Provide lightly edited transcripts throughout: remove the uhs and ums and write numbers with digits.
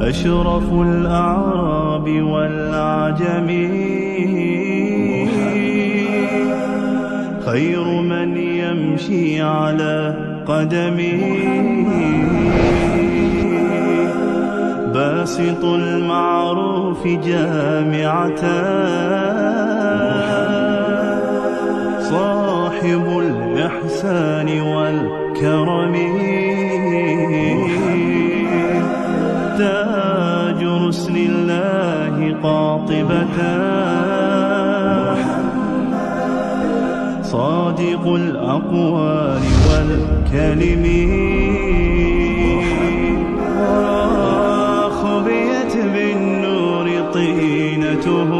أشرف الأعراب والأعجم خير من يمشي على قدمه باسط المعروف جامعة صاحب الإحسان والكرم تاج رسل الله قاطبة صادق الأقوال والكلم خبيت بالنور طينته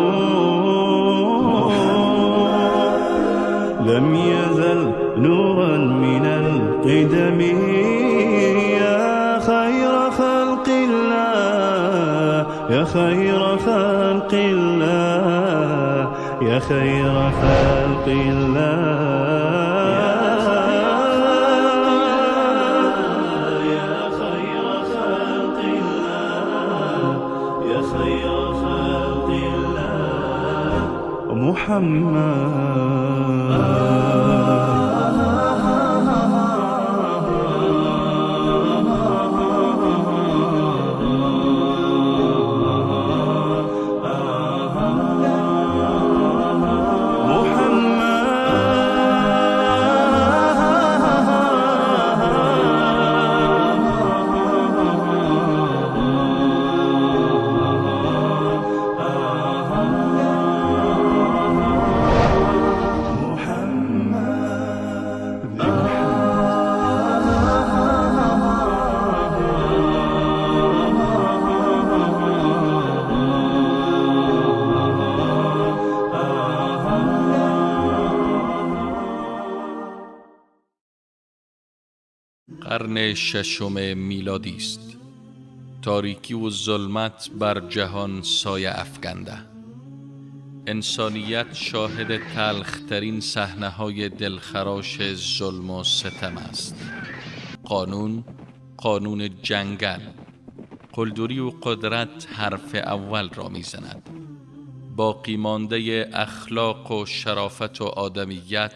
لم يزل نورا من القدم يا خير خلق الله يا خير خلق الله يا خير خلق الله يا خير خلق الله يا خير خلق الله محمد قرن ششم میلادی است. تاریکی و ظلمت بر جهان سایه افکنده. انسانیت شاهد تلخترین صحنه‌های دلخراش ظلم و ستم است. قانون جنگل، قلدری و قدرت حرف اول را میزند. باقی مانده اخلاق و شرافت و آدمیت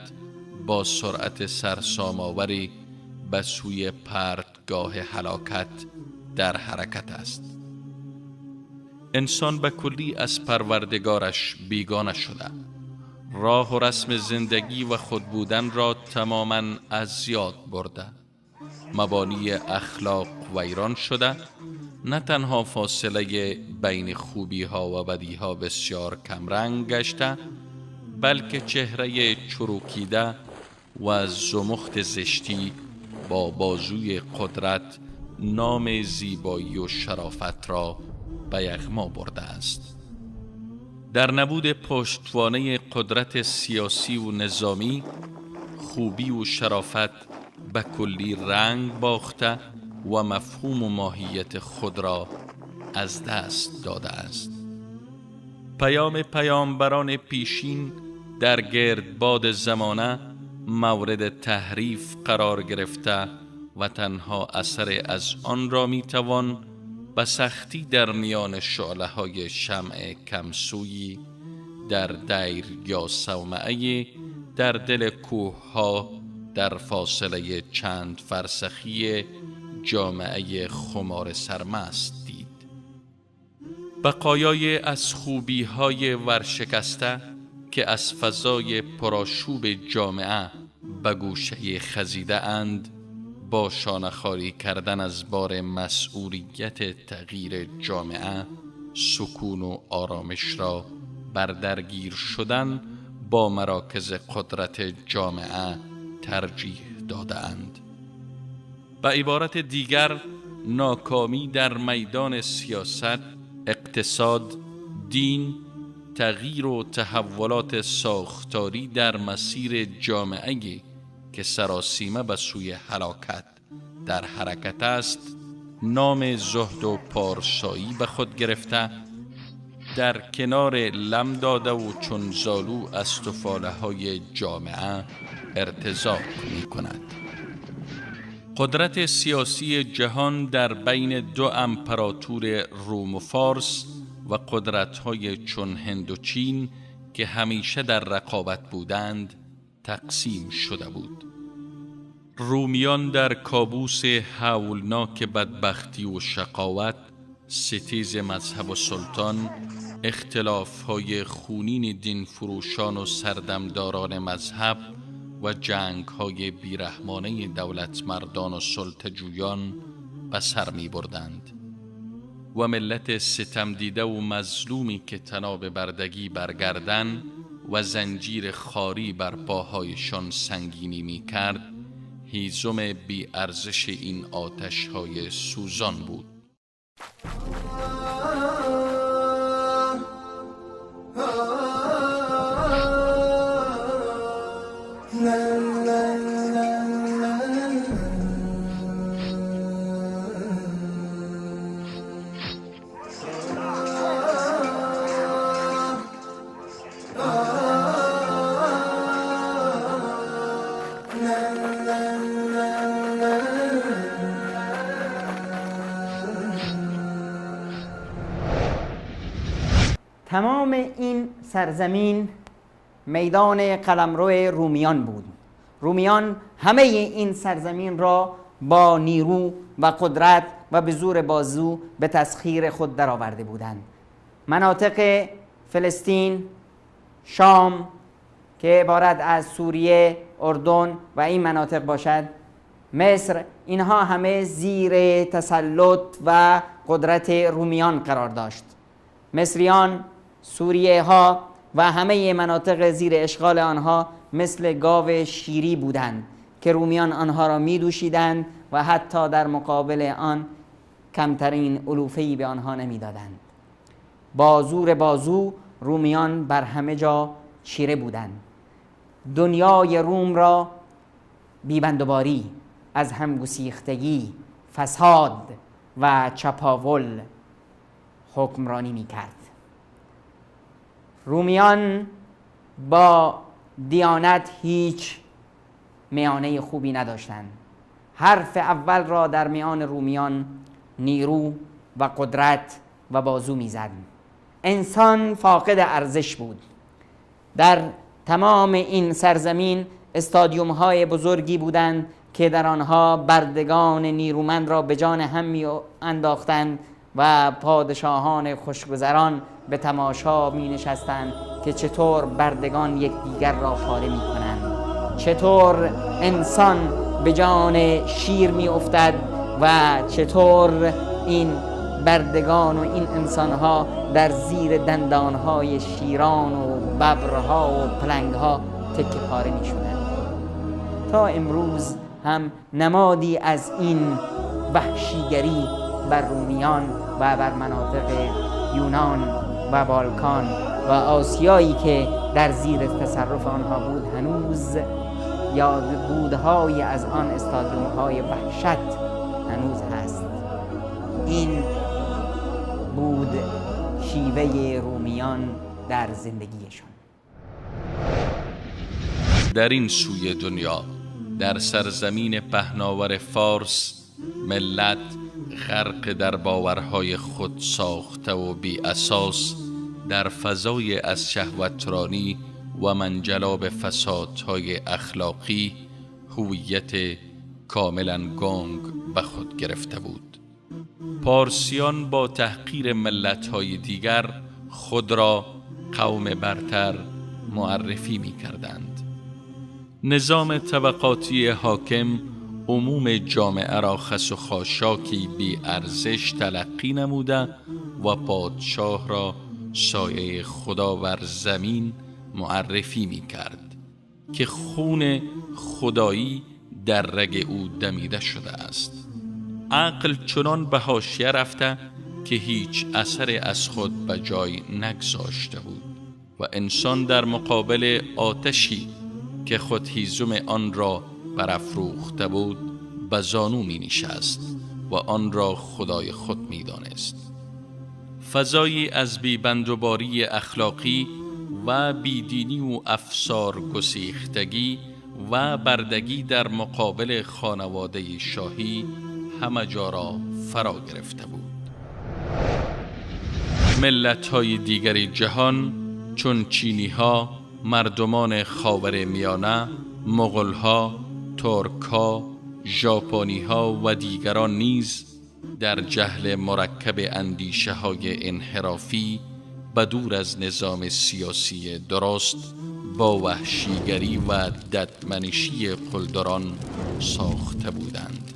با سرعت سرسام‌آوری به سوی پرتگاه هلاکت در حرکت است. انسان به کلی از پروردگارش بیگانه شده. راه و رسم زندگی و خود بودن را تماماً از یاد برده. مبانی اخلاق ویران شده. نه تنها فاصله بین خوبی ها و بدی ها بسیار کمرنگ گشته، بلکه چهره چروکیده و زمخت زشتی با بازوی قدرت نام زیبایی و شرافت را به یغما برده است. در نبود پشتوانه قدرت سیاسی و نظامی، خوبی و شرافت به کلی رنگ باخته و مفهوم و ماهیت خود را از دست داده است. پیامبران پیشین در گردباد زمانه مورد تحریف قرار گرفته و تنها اثر از آن را میتوان به سختی در میان شعله‌های شمع کمسویی در دیر یا صومعه در دل کوه‌ها در فاصله چند فرسخی جامعه خمار سرمست دید. بقایای از خوبی‌های ورشکسته که از فضای پرآشوب جامعه به گوشه خزیده اند، با شانه‌خواری کردن از بار مسئولیت تغییر جامعه، سکون و آرامش را بر درگیر شدن با مراکز قدرت جامعه ترجیح داده اند. به عبارت دیگر، ناکامی در میدان سیاست، اقتصاد، دین، تغییر و تحولات ساختاری در مسیر جامعه‌ای که سراسیمه به سوی هلاکت در حرکت است، نام زهد و پارسایی به خود گرفته، در کنار لم داده و چون زالو از تو فاله های جامعه ارتزاق می کند. قدرت سیاسی جهان در بین دو امپراتور روم و فارس و قدرت‌های چون هند و چین که همیشه در رقابت بودند تقسیم شده بود. رومیان در کابوس هولناک بدبختی و شقاوت، ستیز مذهب و سلطان، اختلاف‌های خونین دین فروشان و سردمداران مذهب و جنگ‌های بیرحمانه دولت مردان و سلطه‌جویان به سر می‌بردند و ملت ستم دیده و مظلومی که تناب بردگی بر گردن و زنجیر خاری بر پاهایشان سنگینی می‌کرد، هیزم بی ارزش این آتش‌های سوزان بود. تمام این سرزمین میدان قلمرو رومیان بود. رومیان همه این سرزمین را با نیرو و قدرت و به زور بازو به تسخیر خود درآورده بودند. مناطق فلسطین، شام که عبارت از سوریه، اردن و این مناطق باشد، مصر، اینها همه زیر تسلط و قدرت رومیان قرار داشت. مصریان، سوریه ها و همه مناطق زیر اشغال آنها مثل گاو شیری بودند که رومیان آنها را می دوشیدند و حتی در مقابل آن کمترین علوفه‌ای به آنها نمی دادند. با زور بازو رومیان بر همه جا چیره بودند. دنیای روم را بیبندوباری، از همگسیختگی، فساد و چپاول حکمرانی می کرد. رومیان با دیانت هیچ میانه خوبی نداشتند. حرف اول را در میان رومیان نیرو و قدرت و بازو میزد. انسان فاقد ارزش بود. در تمام این سرزمین استادیوم های بزرگی بودند که در آنها بردگان نیرومند را به جان هم می انداختند و پادشاهان خوشگذران به تماشا می نشستند که چطور بردگان یکدیگر را پاره می کنند، چطور انسان به جان شیر می افتد و چطور این بردگان و این انسانها در زیر دندانهای شیران و ببرها و پلنگها تکه پاره می شدند. تا امروز هم نمادی از این وحشیگری بر رومیان و بر مناطق یونان و بالکان و آسیایی که در زیر تصرف آنها بود هنوز یاد بودهای از آن استادیوم‌های وحشت هنوز هست. این بود شیوه رومیان در زندگیشان. در این سوی دنیا، در سرزمین پهناور فارس، ملت غرق در باورهای خود ساخته و بی اساس در فضای از شهوترانی و منجلاب فسادهای اخلاقی هویت کاملا گنگ به خود گرفته بود. پارسیان با تحقیر ملت‌های دیگر خود را قوم برتر معرفی می کردند. نظام طبقاتی حاکم عموم جامعه را خس و خاشاکی بی ارزش تلقی نموده و پادشاه را سایه خدا بر زمین معرفی می کرد که خون خدایی در رگ او دمیده شده است. عقل چنان به حاشیه رفته که هیچ اثر از خود به جای نگذاشته بود و انسان در مقابل آتشی که خود هیزم آن را برافروخته بود به زانو می نشست و آن را خدای خود می دانست. فضایی از بیبندوباری اخلاقی و بیدینی و افسار گسیختگی و بردگی در مقابل خانواده شاهی همه جا را فرا گرفته بود. ملت‌های دیگر جهان چون چینی‌ها، مردمان خاورمیانه، مغول‌ها، ترک‌ها، ژاپنی‌ها و دیگران نیز در جهل مرکب اندیشه‌های انحرافی و دور از نظام سیاسی درست با وحشیگری و ددمنشی قلدران ساخته بودند.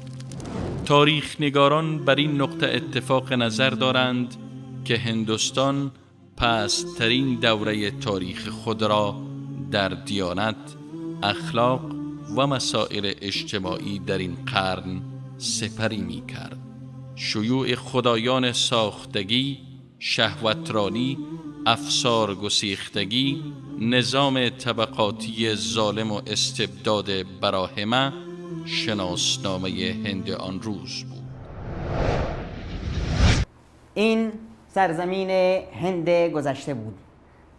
تاریخ نگاران بر این نقطه اتفاق نظر دارند که هندوستان پست‌ترین دوره تاریخ خود را در دیانت، اخلاق و مسائل اجتماعی در این قرن سپری می کرد. شیوع خدایان ساختگی، شهوترانی، افسار گسیختگی، نظام طبقاتی ظالم و استبداد براهمه شناسنامه هند آن روز بود. این سرزمین هند گذشته بود.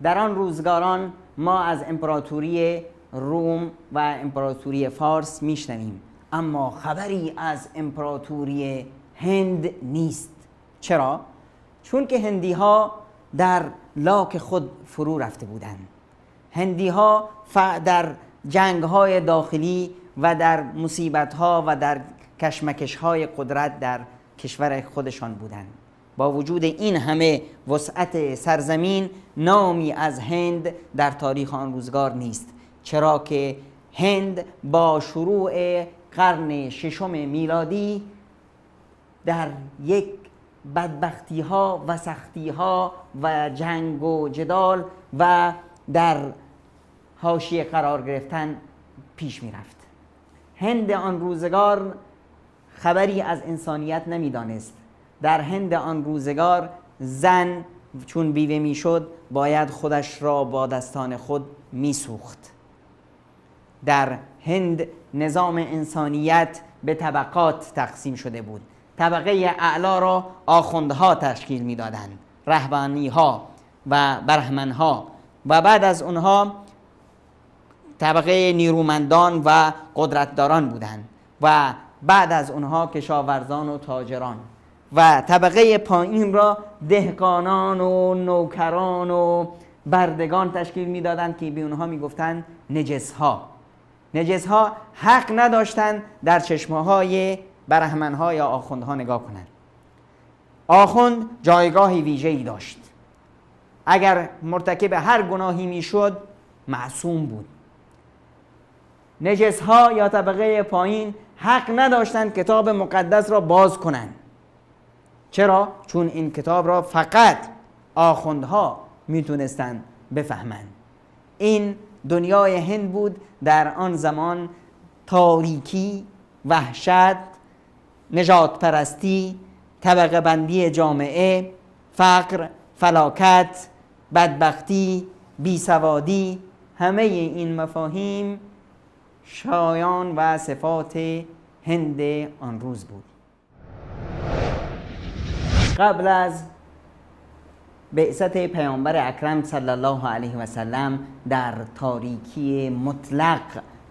در آن روزگاران ما از امپراتوری روم و امپراتوری فارس میشنویم، اما خبری از امپراتوری هند نیست. چرا؟ چون که هندی ها در لاک خود فرو رفته بودند. هندی ها در جنگ های داخلی و در مصیبت ها و در کشمکش های قدرت در کشور خودشان بودند. با وجود این همه وسعت سرزمین، نامی از هند در تاریخ آن روزگار نیست، چرا که هند با شروع قرن ششم میلادی در یک بدبختی ها و سختی ها و جنگ و جدال و در حاشیه قرار گرفتن پیش می رفت. هند آن روزگار خبری از انسانیت نمی دانست. در هند آن روزگار زن چون بیوه می شد باید خودش را با دستان خود می سوخت. در هند نظام انسانیت به طبقات تقسیم شده بود. طبقه اعلا را آخوندها تشکیل می دادند، رهبانی ها و برهمن ها، و بعد از اونها طبقه نیرومندان و قدرتداران بودند و بعد از اونها کشاورزان و تاجران، و طبقه پایین را دهقانان و نوکران و بردگان تشکیل می دادند که به اونها می گفتند نجس ها. نجس ها حق نداشتند در چشمه های برهمن ها یا آخوندها نگاه کنند. آخوند جایگاهی ویژه‌ای داشت. اگر مرتکب هر گناهی می شد معصوم بود. نجس ها یا طبقه پایین حق نداشتند کتاب مقدس را باز کنند. چرا؟ چون این کتاب را فقط آخوندها میتونستند بفهمند. این دنیای هند بود در آن زمان. تاریکی، وحشت، نژاد پرستی، طبقه بندی جامعه، فقر، فلاکت، بدبختی، بیسوادی، همه این مفاهیم شایان و صفات هند آن روز بود. قبل از بعثت پیامبر اکرم صلی الله علیه و سلم در تاریکی مطلق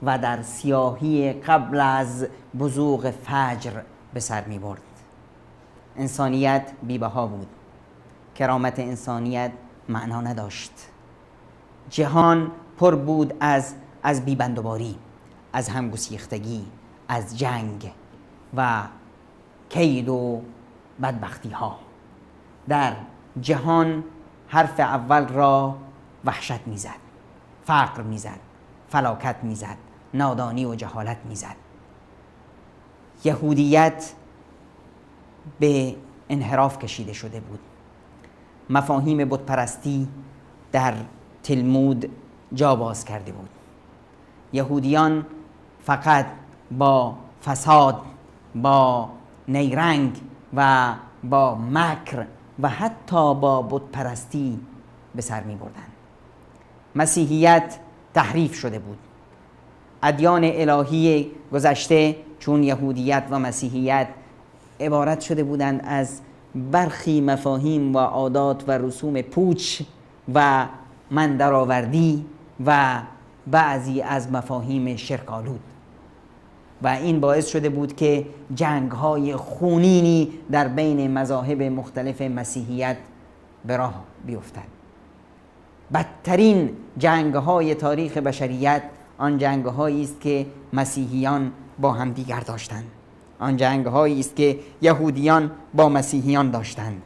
و در سیاهی قبل از بزوغ فجر به سر می برد. انسانیت بی‌بها بود. کرامت انسانیت معنا نداشت. جهان پر بود از بی‌بندوباری، از همگسیختگی، از جنگ و کید و بدبختی ها. در جهان حرف اول را وحشت میزد، فقر میزد، فلاکت میزد، نادانی و جهالت میزد. یهودیت به انحراف کشیده شده بود. مفاهیم بتپرستی در تلمود جا باز کرده بود. یهودیان فقط با فساد، با نیرنگ و با مکر و حتی با بتپرستی به سر می بردند. مسیحیت تحریف شده بود. ادیان الهی گذشته چون یهودیت و مسیحیت عبارت شده بودند از برخی مفاهیم و عادات و رسوم پوچ و مندرآوردی و بعضی از مفاهیم شرک‌آلود و این باعث شده بود که جنگ‌های خونینی در بین مذاهب مختلف مسیحیت به راه بیفتد. بدترین جنگ‌های تاریخ بشریت آن جنگ‌هایی است که مسیحیان با همدیگر داشتند، آن جنگ‌هایی است که یهودیان با مسیحیان داشتند.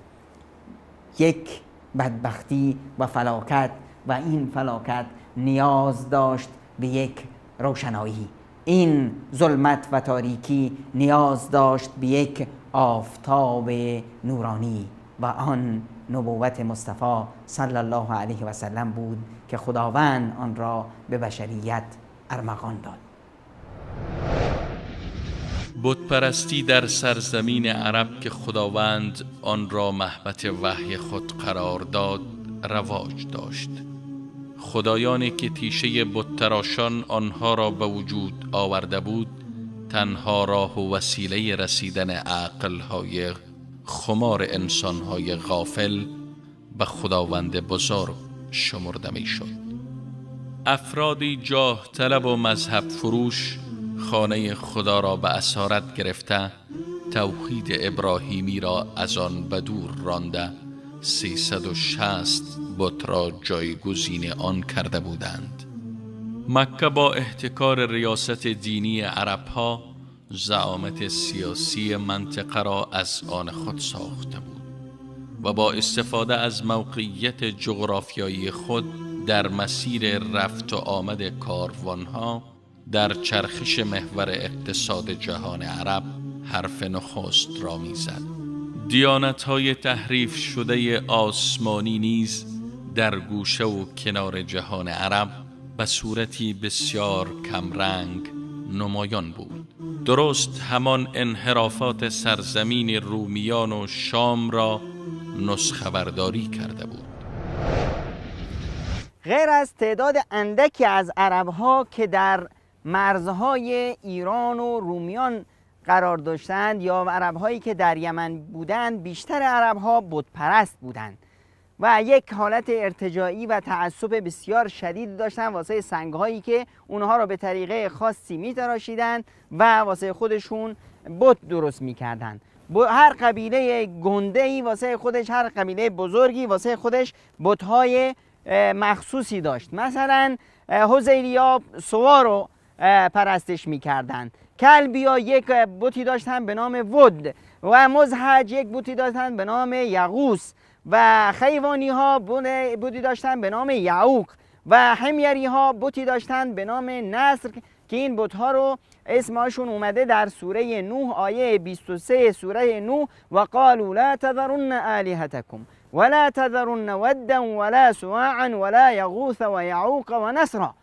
یک بدبختی و فلاکت و این فلاکت نیاز داشت به یک روشنایی. این ظلمت و تاریکی نیاز داشت به یک آفتاب نورانی و آن نبوت مصطفی صلی الله علیه و سلم بود که خداوند آن را به بشریت ارمغان داد. بتپرستی در سرزمین عرب که خداوند آن را محبت وحی خود قرار داد رواج داشت. خدایانی که تیشه بت‌تراشان آنها را به وجود آورده بود تنها راه و وسیله رسیدن عقل‌های خمار انسان‌های غافل به خداوند بزرگ شمرده می‌شد. افرادی جاه طلب و مذهب فروش خانه خدا را به اسارت گرفته توحید ابراهیمی را از آن به دور رانده 360 بت را جایگزین آن کرده بودند. مکه با احتکار ریاست دینی عربها زعامت سیاسی منطقه را از آن خود ساخته بود و با استفاده از موقعیت جغرافیایی خود در مسیر رفت و آمد کاروانها در چرخش محور اقتصاد جهان عرب حرف نخست را میزد. دیانت‌های تحریف شده آسمانی نیز در گوشه و کنار جهان عرب به صورتی بسیار کمرنگ نمایان بود. درست همان انحرافات سرزمین رومیان و شام را نسخه برداری کرده بود. غیر از تعداد اندکی از عرب‌ها که در مرزهای ایران و رومیان قرار داشتند یا عرب‌هایی که در یمن بودند، بیشتر عرب‌ها بت پرست بودند و یک حالت ارتجاعی و تعصب بسیار شدید داشتند واسه سنگ‌هایی که اونها را به طریقه خاصی می‌تراشیدند و واسه خودشون بت درست می‌کردند. هر قبیله گنده‌ای واسه خودش، هر قبیله بزرگی واسه خودش بت‌های مخصوصی داشت. مثلا حذیلیا سوا رو پرستش می‌کردند، کلبیا یک بتی داشتن به نام ود و مزهج یک بتی داشتن به نام یغوس و خیوانی ها بتی داشتن به نام یعوق و حمیری ها بتی داشتن به نام نصر که این بت ها رو اسمشون اومده در سوره نوح آیه 23 سوره نوح و قالوا لا تذرن آلهتكم ولا تذرن ودا ولا سواعا ولا یغوث و یعوق و نصرا.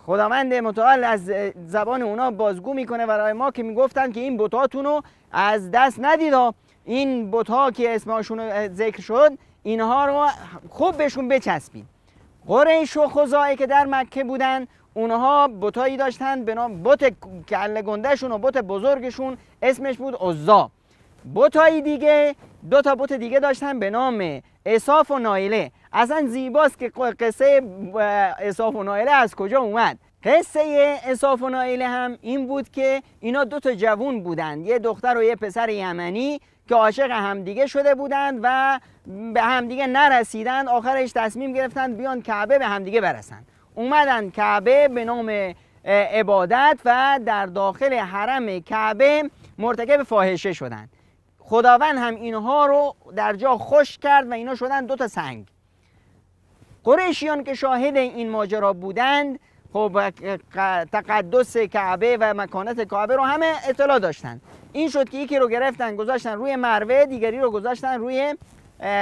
خداوند متعال از زبان اونا بازگو میکنه برای ما که میگفتن که این بتاتون رو از دست ندید، این بتها که اسمشون ذکر شد اینها رو خوب بهشون بچسبید. قریش و خزاعه که در مکه بودن اونها بتایی داشتن به نام بت کله گندهشون و بت بزرگشون اسمش بود عزا. بتایی دیگه دو تا بت دیگه داشتن به نام اساف و نایله. اصلا زیباست که قصه اساف و نایله از کجا اومد. قصه اساف و نایله هم این بود که اینا دو تا جوون بودند، یه دختر و یه پسر یمنی که عاشق همدیگه شده بودند و به همدیگه نرسیدند. آخرش تصمیم گرفتند بیان کعبه به همدیگه برسند. اومدن کعبه به نام عبادت و در داخل حرم کعبه مرتکب فاحشه شدند. خداوند هم اینها رو در جا خشک کرد و اینا شدن دو تا سنگ. قریشیان که شاهد این ماجرا بودند خب تقدس کعبه و مکانت کعبه رو همه اطلاع داشتن. این شد که یکی رو گرفتن گذاشتن روی مروه، دیگری رو گذاشتن روی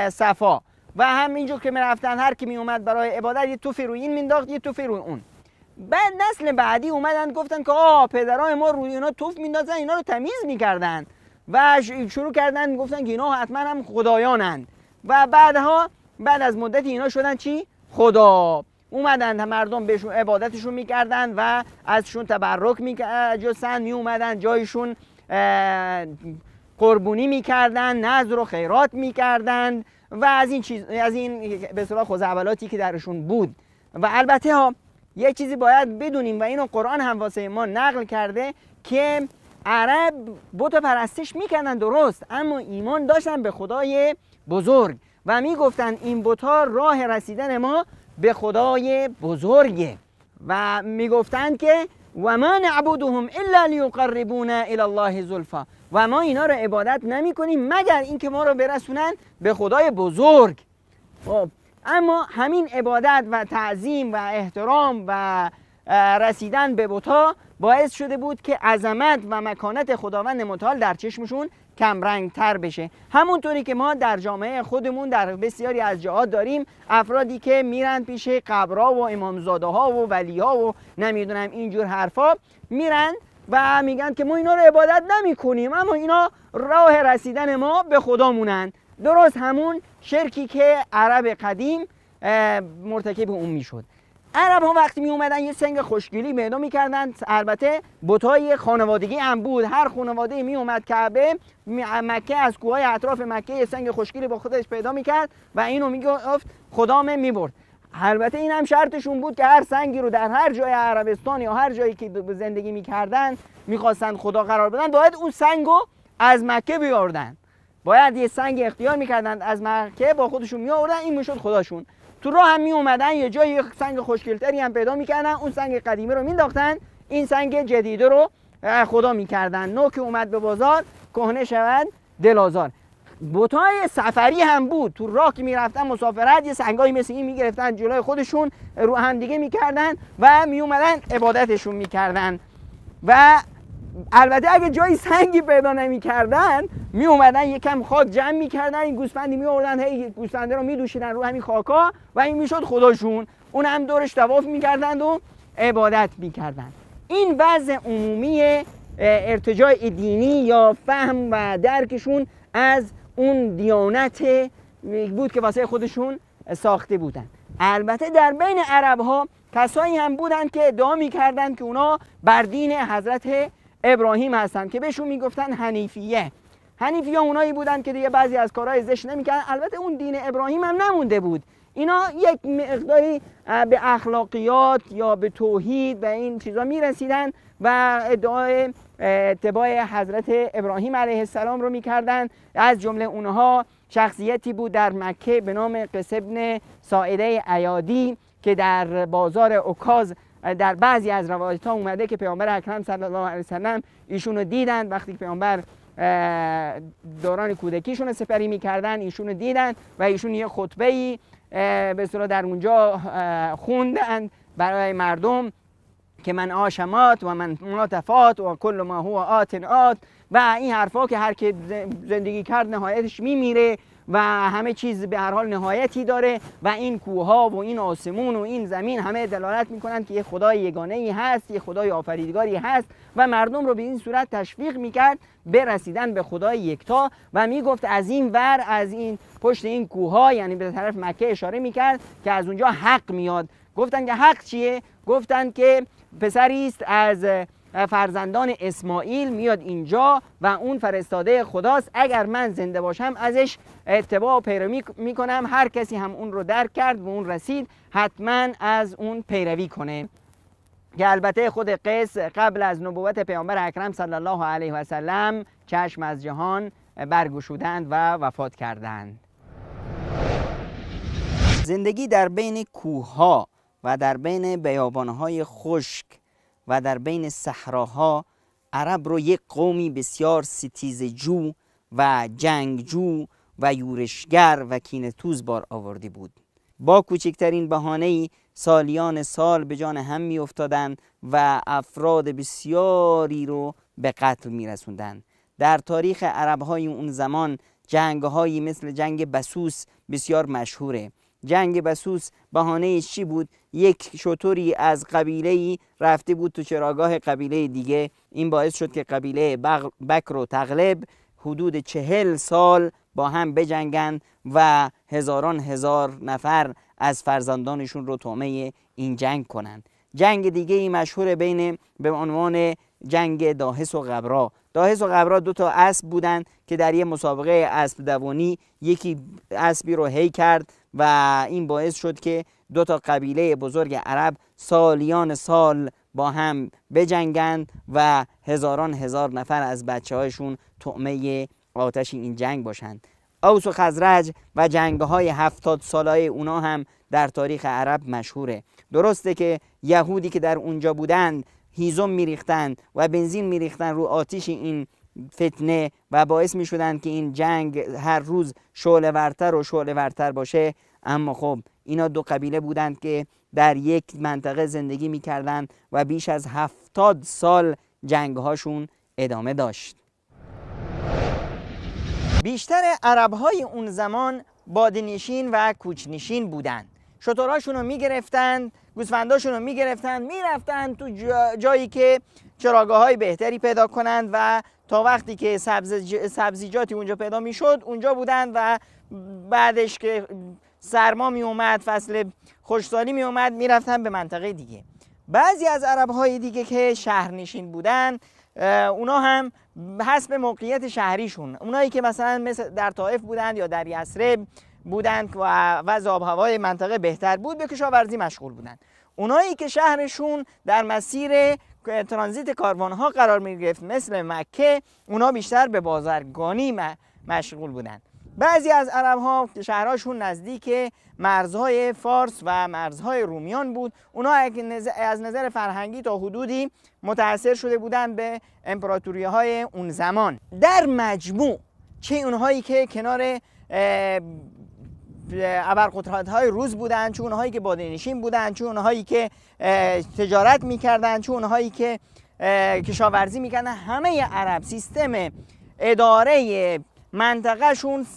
صفا و همینجور که میرفتن هر کی می اومد برای عبادت یه توفی روی این مینداخت یه توفی روی اون. بعد نسل بعدی اومدن گفتن که پدرای ما روی اینا توف میندازن، اینا رو تمیز میکردن و شروع کردن گفتن که اینا حتما هم خدایانند و بعد از مدتی اینا شدن چی؟ خدا. اومدن مردم بهشون عبادتشون میکردن و ازشون تبرک میجستن، می اومدن جایشون قربونی میکردن، نذر و خیرات میکردن و از این به اصطلاح خزعبلاتی که درشون بود. و البته یه چیزی باید بدونیم و اینو قرآن هم واسه ما نقل کرده که عرب بت پرستش میکردن درست، اما ایمان داشتن به خدای بزرگ و میگفتن این بت‌ها راه رسیدن ما به خدای بزرگه و میگفتن که و ما نعبدهم الا لیقربونا الی الله زلفا، و ما اینا رو عبادت نمی کنیم مگر اینکه ما رو برسونن به خدای بزرگ. خب اما همین عبادت و تعظیم و احترام و رسیدن به بت‌ها باعث شده بود که عظمت و مکانت خداوند متعال در چشمشون کمرنگ تر بشه. همونطوری که ما در جامعه خودمون در بسیاری از جاها داریم افرادی که میرن پیش قبرها و امامزاده ها و ولی ها و نمیدونم اینجور حرفا، میرن و میگن که ما اینا رو عبادت نمی کنیم اما اینا راه رسیدن ما به خدامونن. درست همون شرکی که عرب قدیم مرتکب اون میشد. عرب ها وقتی می اومدن یه سنگ خوشگلی پیدا میکردن، البته بتای خانوادگی هم بود، هر خانواده می اومد کعبه مکه از کوههای اطراف مکه یه سنگ خوشگلی با خودش پیدا میکرد و اینو میگفت خدامه میبرد. البته این هم شرطشون بود که هر سنگی رو در هر جای عربستان یا هر جایی که زندگی میکردن میخواستن خدا قرار بدن باید اون سنگو از مکه بیاوردن، باید یه سنگ اختیار میکردن از مکه با خودشون میآوردن، این میشد خداشون. تو راه هم می اومدن یه جای یه سنگ خوشگلتری هم پیدا میکردن، اون سنگ قدیمی رو مینداختن، این سنگ جدیده رو خدا میکردن. نو که اومد به بازار کهنه شود دل آزار. بتای سفری هم بود، تو راه که میرفتن مسافرت یه سنگایی مثل این میگرفتن جلوی خودشون رو هم دیگه میکردن و می اومدن عبادتشون میکردن. و البته اگه جایی سنگی پیدا نمی‌کردن می اومدن یکم خاک جمع می‌کردن، این گوسفندی می‌آوردن، هی گوسفنده رو می‌دوشیدن رو همین خاکا و این میشد خداشون، اون هم دورش طواف می‌کردند و عبادت می‌کردن. این وضع عمومی ارتجاع دینی یا فهم و درکشون از اون دیانت بود که واسه خودشون ساخته بودن. البته در بین عرب‌ها کسایی هم بودن که ادعا می‌کردند که اونا بر دین حضرت ابراهیم هستن که بهشون میگفتن حنیفیه. حنیفیه اونایی بودن که دیگه بعضی از کارهای زشت نمیکردن. البته اون دین ابراهیم هم نمونده بود، اینا یک مقداری به اخلاقیات یا به توحید و این چیزا میرسیدن و ادعای اتباع حضرت ابراهیم علیه السلام رو میکردن. از جمله اونها شخصیتی بود در مکه به نام قیس ابن ساعده ایادی که در بازار اوکاز در بعضی از روایت ها اومده که پیامبر اکرم صلی الله علیه وسلم ایشونو دیدن، وقتی که پیامبر دوران کودکیشون رو سپری میکردن ایشونو دیدن و ایشون یه خطبه‌ای به اصطلاح در اونجا خوندن برای مردم که من آشمات و من ماتفات و کل ما هو آتن آت و این حرفا که هر که زندگی کرد نهایتش میمیره و همه چیز به هر حال نهایتی داره و این کوها و این آسمون و این زمین همه دلالت میکنند که یه خدای یگانه‌ای هست، یه خدای آفریدگاری هست و مردم رو به این صورت تشویق میکرد به رسیدن به خدای یکتا و میگفت از این ور از این پشت این کوها، یعنی به طرف مکه اشاره میکرد که از اونجا حق میاد. گفتن که حق چیه؟ گفتن که پسری است از فرزندان اسماعیل میاد اینجا و اون فرستاده خداست، اگر من زنده باشم ازش اتباع و پیروی میکنم، هر کسی هم اون رو درک کرد و اون رسید حتما از اون پیروی کنه. که البته خود قیس قبل از نبوت پیامبر اکرم صلی الله علیه و سلم چشم از جهان برگشودند و وفات کردند. زندگی در بین کوهها و در بین بیابانهای خشک و در بین صحراها عرب رو یک قومی بسیار ستیزجو و جنگجو و یورشگر و کینه‌توز بار آورده بود. با کوچکترین بهانه‌ای سالیان سال به جان هم می افتادن و افراد بسیاری رو به قتل می رسوندن. در تاریخ عربهای اون زمان جنگ‌هایی مثل جنگ بسوس بسیار مشهوره. جنگ بسوس بهانه چی بود؟ یک شتری از قبیله‌ای رفته بود تو چراگاه قبیله دیگه، این باعث شد که قبیله بکر و تغلب حدود 40 سال با هم بجنگن و هزاران هزار نفر از فرزندانشون رو طعمه این جنگ کنن. جنگ دیگه ای مشهور بین به عنوان جنگ داهس و غبرا. داهس و غبرا دو تا اسب بودن که در یه مسابقه اسب دوانی یکی اسبی رو هی کرد و این باعث شد که دو تا قبیله بزرگ عرب سالیان سال با هم بجنگند و هزاران هزار نفر از بچه‌هاشون طعمه آتش این جنگ باشند. اوس و خزرج و جنگ‌های 70 ساله اونا هم در تاریخ عرب مشهوره. درسته که یهودی که در اونجا بودند هیزم میریختند و بنزین میریختند رو آتش این فتنه و باعث میشدند که این جنگ هر روز شعله ورتر و شعله ورتر باشه، اما خب اینا دو قبیله بودند که در یک منطقه زندگی میکردند و بیش از 70 سال جنگ‌هاشون ادامه داشت. بیشتر عرب‌های اون زمان باده‌نشین و کوچ‌نشین بودند. شترهاشون رو میگرفتند، گوسفنداشون رو میگرفتند، میرفتند تو جایی که چراگاه‌های بهتری پیدا کنند و تا وقتی که سبزیجاتی اونجا پیدا میشد اونجا بودند و بعدش که سرما می اومد، فصل خشکسالی می اومد، میرفتن به منطقه دیگه. بعضی از عرب‌های دیگه که شهرنشین بودن اونا هم حسب موقعیت شهریشون، اونایی که مثلا در طائف بودند یا در یثرب بودند و آب هوای منطقه بهتر بود به کشاورزی مشغول بودند. اونایی که شهرشون در مسیر ترانزیت کاروان‌ها قرار می‌گرفت مثل مکه، اونا بیشتر به بازرگانی مشغول بودند. بعضی از عرب‌ها شهرهاشون نزدیک مرزهای فارس و مرزهای رومیان بود، اونا از نظر فرهنگی تا حدودی متأثر شده بودند به امپراتوری‌های اون زمان. در مجموع چه اونهایی که کنار ابرقدرت‌های روز بودند، چه اونهایی که باده‌نشین بودند، چه اونهایی که تجارت می‌کردند، چه اونهایی که کشاورزی می‌کردند، همه عرب سیستم اداره منطقهشون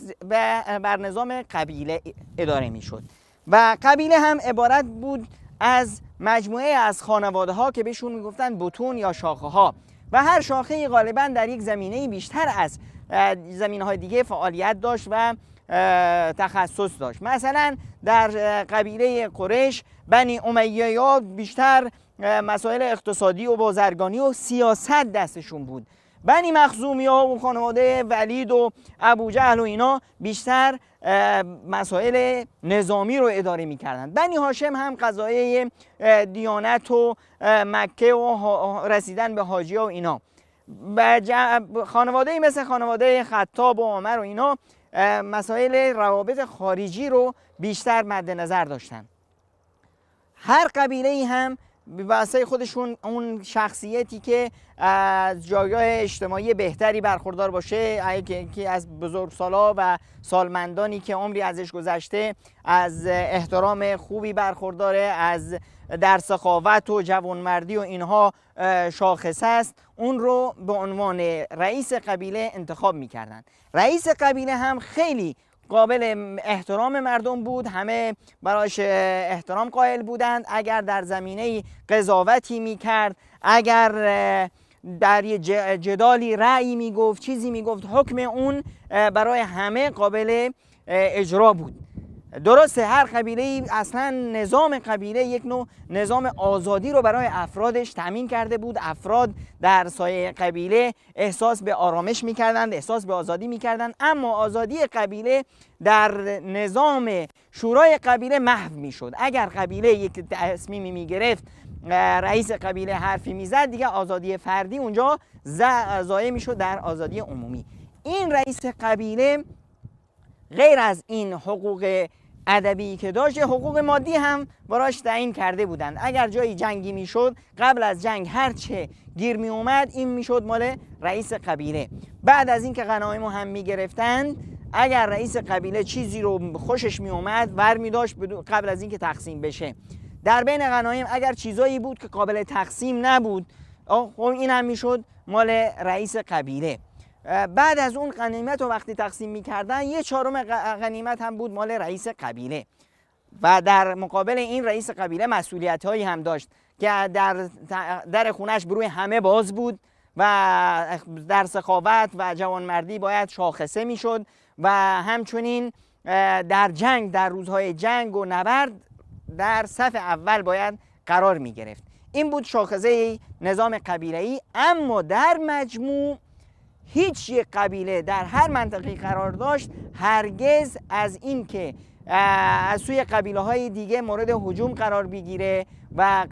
بر نظام قبیله اداره میشد و قبیله هم عبارت بود از مجموعه از خانواده ها که بهشون میگفتن بطون یا شاخه ها و هر شاخه غالبا در یک زمینه بیشتر از زمینه های دیگه فعالیت داشت و تخصص داشت. مثلا در قبیله قریش بنی امیه ها بیشتر مسائل اقتصادی و بازرگانی و سیاست دستشون بود. بنی مخزومی ها و خانواده ولید و ابو جهل و اینا بیشتر مسائل نظامی رو اداره می‌کردن. بنی هاشم هم قضایای دیانت و مکه و رسیدن به حاجی ها و اینا. خانواده مثل خانواده خطاب و عمر و اینا مسائل روابط خارجی رو بیشتر مد نظر داشتن. هر قبیله هم به واسه خودشون اون شخصیتی که از جایگاه اجتماعی بهتری برخوردار باشه، که از بزرگسالا و سالمندانی که عمری ازش گذشته از احترام خوبی برخورداره، از در سخاوت و جوانمردی و اینها شاخص است، اون رو به عنوان رئیس قبیله انتخاب می‌کردن. رئیس قبیله هم خیلی قابل احترام مردم بود، همه براش احترام قائل بودند. اگر در زمینه قضاوتی میکرد، اگر در یه جدالی رأی میگفت، چیزی میگفت، حکم اون برای همه قابل اجرا بود. درسته هر قبیله اصلا نظام قبیله یک نوع نظام آزادی رو برای افرادش تأمین کرده بود. افراد در سایه قبیله احساس به آرامش میکردند، احساس به آزادی میکردند، اما آزادی قبیله در نظام شورای قبیله محو میشد. اگر قبیله یک تصمیمی میگرفت، رئیس قبیله حرفی میزد، دیگه آزادی فردی اونجا ضایع میشد در آزادی عمومی. این رئیس قبیله غیر از این حقوق ادبی که داشت، حقوق مادی هم براش تعیین کرده بودند. اگر جایی جنگی میشد، قبل از جنگ هرچه گیر می اومد این میشد مال رئیس قبیله. بعد از اینکه غنایم هم میگرفتند، اگر رئیس قبیله چیزی رو خوشش می اومد ور می داشت قبل از اینکه تقسیم بشه. در بین غنایم اگر چیزایی بود که قابل تقسیم نبود، این هم میشد مال رئیس قبیله. بعد از اون غنیمت رو وقتی تقسیم می‌کردن، 1/4 غنیمت هم بود مال رئیس قبیله و در مقابل این رئیس قبیله مسئولیت‌هایی هم داشت که در خونش بروی همه باز بود و در سخاوت و جوانمردی باید شاخصه میشد و همچنین در جنگ، در روزهای جنگ و نبرد در صف اول باید قرار می‌گرفت. این بود شاخصه نظام قبیله‌ای. اما در مجموع هیچ یک قبیله در هر منطقه قرار داشت هرگز از این که از سوی قبیله های دیگه مورد هجوم قرار بگیره و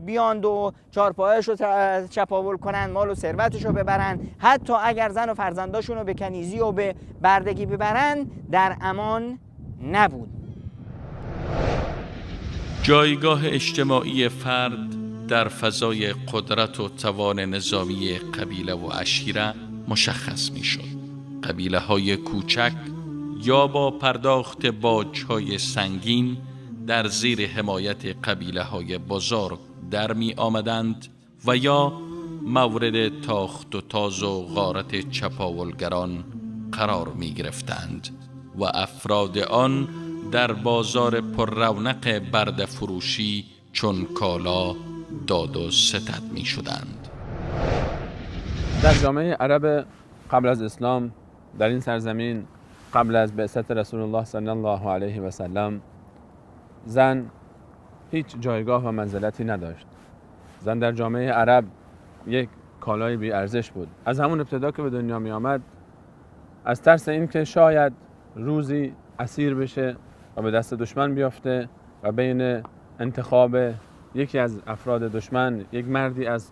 بیاند و چارپایش رو چپاول کنن، مال و ثروتش رو ببرن، حتی اگر زن و فرزنداشون رو به کنیزی و به بردگی ببرن، در امان نبود. جایگاه اجتماعی فرد در فضای قدرت و توان نظامی قبیله و عشیره مشخص می شد. قبیله های کوچک یا با پرداخت باج‌های سنگین در زیر حمایت قبیله های بزرگ در می آمدند و یا مورد تاخت و تاز و غارت چپاولگران قرار می گرفتند و افراد آن در بازار پر رونق برده فروشی چون کالا داد و ستد می شدند. در جامعه عرب قبل از اسلام در این سرزمین، قبل از بعثت رسول الله صلی الله علیه و سلم، زن هیچ جایگاه و منزلتی نداشت. زن در جامعه عرب یک کالای بی ارزش بود. از همون ابتدا که به دنیا می آمد، از ترس این که شاید روزی اسیر بشه و به دست دشمن بیافته و بین انتخاب یکی از افراد دشمن، یک مردی از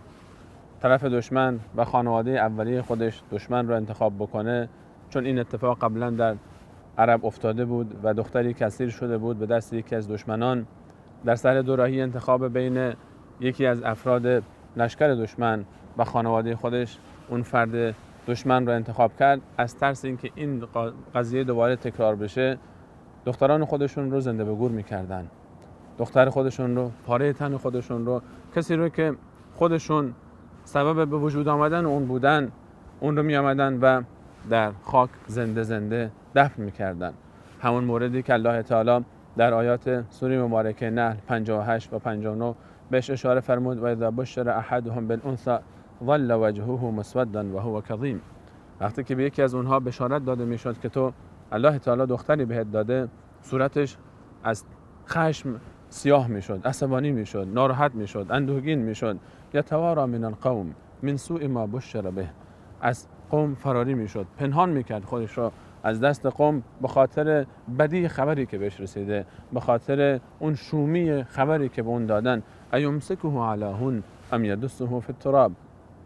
طرف دشمن و خانواده اولیه خودش دشمن رو انتخاب بکنه، چون این اتفاق قبلا در عرب افتاده بود و دختری که اسیر شده بود به دست یکی از دشمنان، در سر دوراهی انتخاب بین یکی از افراد لشکر دشمن و خانواده خودش اون فرد دشمن رو انتخاب کرد. از ترس اینکه این قضیه دوباره تکرار بشه، دختران خودشون رو زنده به گور می‌کردن. دختر خودشون رو، پاره تن خودشون رو، کسی رو که خودشون سبب به وجود آمدن اون بودن، اون رو می آمدن و در خاک زنده دفن می‌کردن. همون موردی که الله تعالی در آیات سوره مبارکه نحل 58 و 59 بهش اشاره فرمود: و اذا بشر احدهم بالانثى ظل وجهه مسودا وهو كظيم. وقتی که به یکی از اونها بشارت داده میشد که تو الله تعالی دختری بهت داده، صورتش از خشم سیاه میشد، عصبانی میشد، ناراحت میشد، اندوهگین میشد. یتوارا من القوم من سوء ما بشر به. از قوم فراری میشد، پنهان میکرد خودش را از دست قوم به خاطر بدی خبری که بهش رسیده، به خاطر اون شومی خبری که به اون دادن. ایمسکه علی هون ام یدسه فی التراب.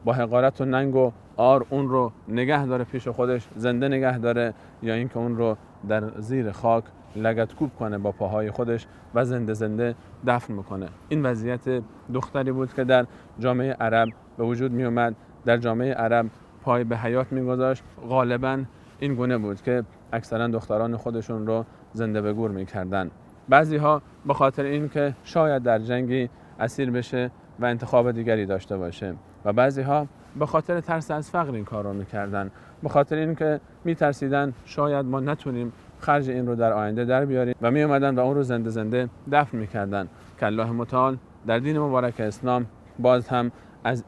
با حقارت و ننگ و آر اون رو نگه داره پیش خودش، زنده نگه داره، یا اینکه اون رو در زیر خاک لگدکوب کنه با پاهای خودش و زنده دفن میکنه. این وضعیت دختری بود که در جامعه عرب به وجود می اومد. در جامعه عرب پای به حیات میگذاشت. غالبا این گونه بود که اکثرا دختران خودشون رو زنده به گور میکردن. بعضی ها به خاطر این که شاید در جنگی اسیر بشه و انتخاب دیگری داشته باشه، و بعضی ها به خاطر ترس از فقر این کار رو میکردن، به خاطر این که میترسیدن شاید ما نتونیم خرج این رو در آینده در بیاریم و می اومدن و اون رو زنده دفن میکردن. که الله متعال در دین مبارک اسلام باز هم از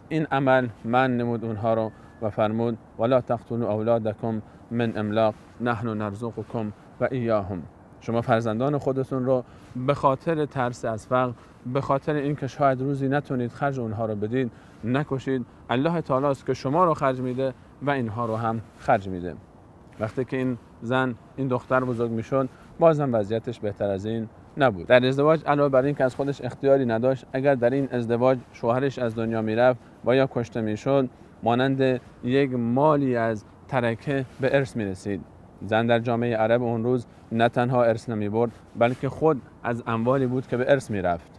این عمل من نمود اونها رو و فرمود: ولا تقتلوا اولادکم من املاق نحن نرزقکم و ایاهم. شما فرزندان خودتون رو به خاطر ترس از فقر، به خاطر اینکه شاید روزی نتونید خرج اونها رو بدید، نکشید. الله تعالی است که شما رو خرج میده و اینها رو هم خرج میده. وقتی که این زن، این دختر بزرگ میشد، بازم وضعیتش بهتر از این نبود. در ازدواج علاوه بر این که از خودش اختیاری نداشت، اگر در این ازدواج شوهرش از دنیا میرفت و یا کشته میشد، مانند یک مالی از ترکه به ارث میرسید. زن در جامعه عرب اون روز نه تنها ارث نمیبرد، بلکه خود از اموالی بود که به ارث میرفت.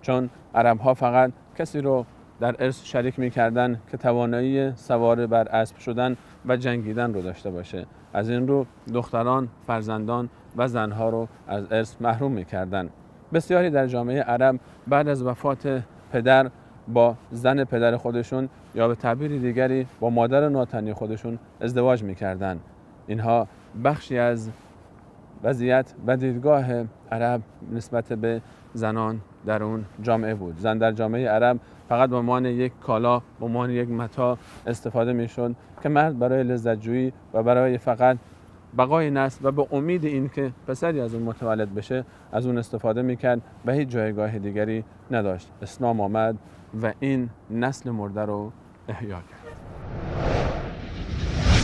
چون عرب ها فقط کسی رو در ارث شریک میکردن که توانایی سوار بر اسب شدن و جنگیدن رو داشته باشه. از این رو دختران، فرزندان و زنها رو از ارث محروم میکردن. بسیاری در جامعه عرب بعد از وفات پدر با زن پدر خودشون یا به تعبیر دیگری با مادر ناتنی خودشون ازدواج میکردن. اینها بخشی از وضعیت و دیدگاه عرب نسبت به زنان در اون جامعه بود. زن در جامعه عرب فقط به عنوان یک کالا، به عنوان یک متاع استفاده میشد که مرد برای لذت جویی و برای فقط بقای نسل و به امید این که پسری از اون متولد بشه از اون استفاده میکرد و هیچ جایگاه دیگری نداشت. اسلام آمد و این نسل مرده رو احیا کرد.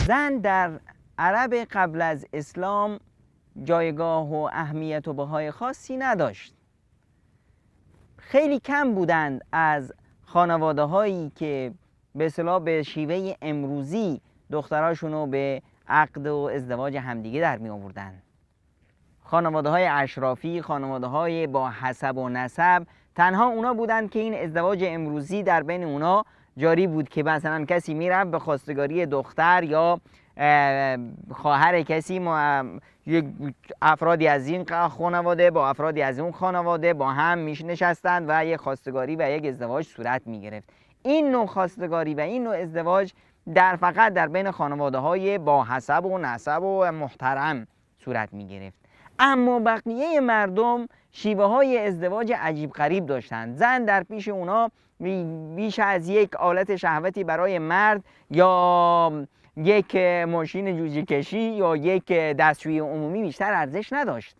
زن در عرب قبل از اسلام جایگاه و اهمیت و بهای خاصی نداشت. خیلی کم بودند از خانواده هایی که به اصطلاح به شیوه امروزی دختراشون رو به عقد و ازدواج همدیگه در می آوردن. خانواده های اشرافی، خانواده های با حسب و نسب، تنها اونا بودند که این ازدواج امروزی در بین اونا جاری بود که مثلا کسی میرفت به خواستگاری دختر یا خواهر کسی، افرادی از این خانواده با افرادی از اون خانواده با هم نشستند و یک خواستگاری و یک ازدواج صورت می گرفت. این نوع خواستگاری و این نوع ازدواج فقط در بین خانواده های با حسب و نسب و محترم صورت می گرفت. اما بقیه مردم شیوه های ازدواج عجیب غریب داشتند. زن در پیش اونا بیش از یک آلت شهوتی برای مرد یا یک ماشین جوجه کشی یا یک دستشویی عمومی بیشتر ارزش نداشت.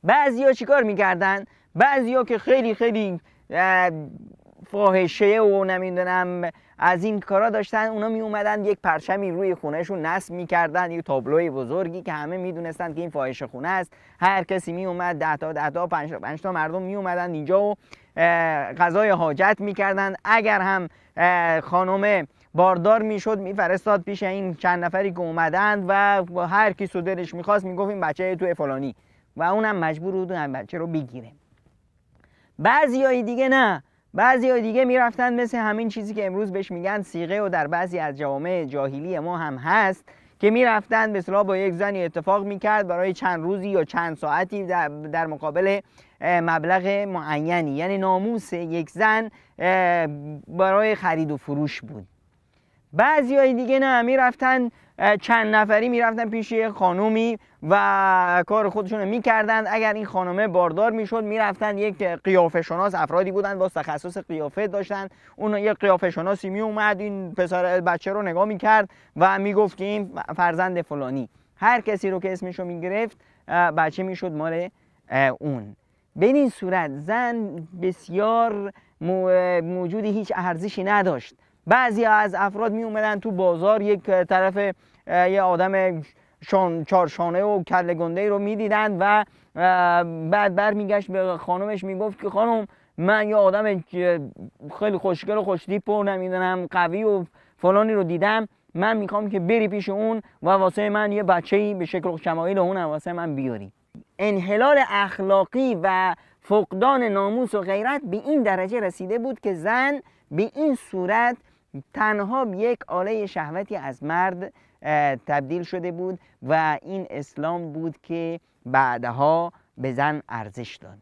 بعضیا چیکار میکردن؟ بعضیا که خیلی خیلی فاحشه و نمیدونم از این کارا داشتن، اونا می اومدن یک پرچمی روی خونهشون نصب میکردن، یک تابلوی بزرگی که همه میدونستن که این فاحشه خونه است. هر کسی می اومد 10 تا 5 تا مردم می اومدن اینجا و قضای حاجت میکردن. اگر هم خانم باردار میشد میفرستاد پیش این چند نفری که اومدند و هر کی سو دلش میخواست میگفت این بچه تو فلانی و اونم مجبور بود اون بچه رو بگیره. بعضیای دیگه نه، بعضیای دیگه میرفتن مثل همین چیزی که امروز بهش میگن صیغه و در بعضی از جوامع جاهلی ما هم هست که میرفتن به اصطلاح با یک زنی اتفاق میکرد برای چند روزی یا چند ساعتی در مقابل مبلغ معینی، یعنی ناموس یک زن برای خرید و فروش بود. بعضیای دیگه نه، میرفتن چند نفری میرفتن پیش یک خانومی و کار خودشون رو میکردن. اگر این خانومه باردار میشد میرفتن یک قیافه شناس، افرادی بودن با تخصص قیافه داشتن، اون یک قیافه شناسی میومد این پسر بچه رو نگاه میکرد و میگفت که این فرزند فلانی. هر کسی رو که اسمشو میگرفت بچه میشد مال اون. به این صورت زن بسیار موجود هیچ ارزشی نداشت. بعضی از افراد می اومدن تو بازار یک طرف یه آدم چارشانه و کله گنده رو می دیدن و بعد برمیگشت به خانمش میگفت که خانم من یه آدم خیلی خوشگل و خوشتیپ و نمیدونم قوی و فلانی رو دیدم، من میخوام که بری پیش اون و واسه من یه بچه‌ای به شکل و شمایل اون واسه من بیاری. انحلال اخلاقی و فقدان ناموس و غیرت به این درجه رسیده بود که زن به این صورت تنها یک آله شهوتی از مرد تبدیل شده بود و این اسلام بود که بعدها به زن ارزش داد.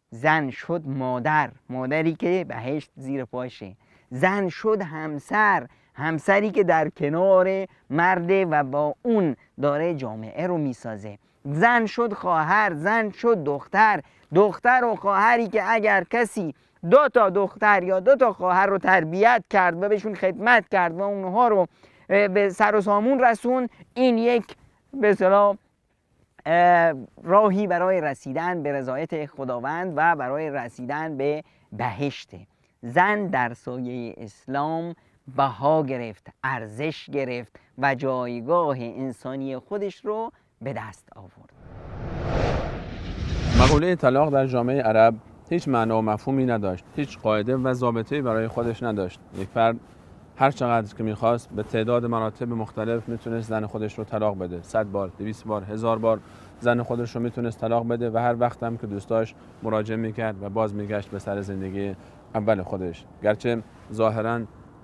زن شد مادری که بهشت زیر پاشه. زن شد همسری که در کنار مرده و با اون داره جامعه رو میسازه. زن شد خواهر، زن شد دختر و خواهری که اگر کسی 2 تا دختر یا 2 تا خواهر رو تربیت کرد و بهشون خدمت کرد و اونها رو به سر و سامون رسون، این یک به اصطلاح راهی برای رسیدن به رضایت خداوند و برای رسیدن به بهشته. زن در سایه اسلام بها گرفت، ارزش گرفت و جایگاه انسانی خودش رو به دست آورد. مقوله طلاق در جامعه عرب هیچ معنا و مفهومی نداشت، هیچ قاعده و ضابطه‌ای برای خودش نداشت. یک فرد هر چقدر که میخواست به تعداد مراتب مختلف میتونست زن خودش رو طلاق بده. 100 بار، 200 بار، 1000 بار زن خودش رو میتونست طلاق بده و هر وقت هم که دوست داشت مراجعه میکرد و باز میگشت به سر زندگی اول خودش. گرچه ظاهراً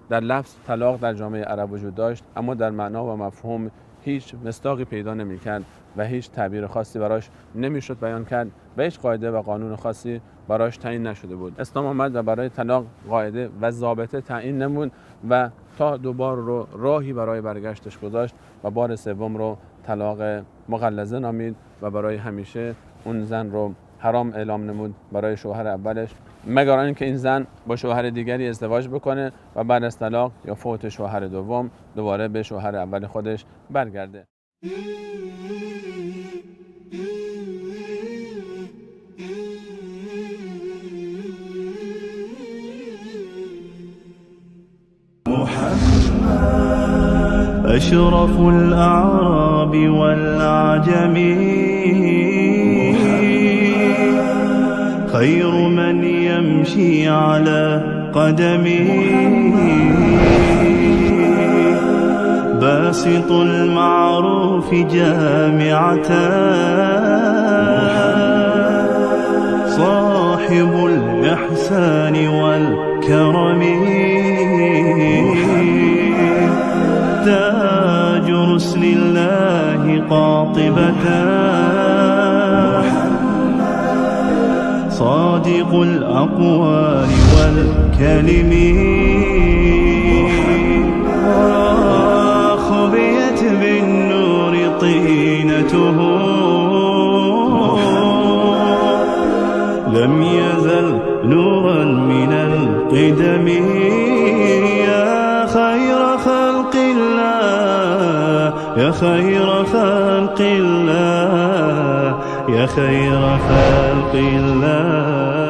در لفظ طلاق در جامعه عرب وجود داشت، اما در معنا و مفهوم هیچ مصداقی پیدا نمیکرد و هیچ تعبیر خاصی براش نمیشد بیان کرد و هیچ قاعده و قانون خاصی براش تعیین نشده بود. اسلام آمد و برای طلاق قاعده و ضابطه تعیین نمود و تا 2 بار رو راهی برای برگشتش گذاشت و بار سوم رو طلاق مغلظه نامید و برای همیشه اون زن رو حرام اعلام نمود برای شوهر اولش، مگر اینکه این زن با شوهر دیگری ازدواج بکنه و بعد از طلاق یا فوت شوهر دوم دوباره به شوهر اول خودش برگرده. محمد أشرف الأعراب والأعجم خير من يمشي على قدمه باسط المعروف جامعة صاحب الإحسان والكرم تاج رسل الله قاطبة صادق الأقوال والكلم خبيت بالنور طينته لم يزل نورا من القدم يا خير خلق الله يا خير خلق الله يا خير خلق الله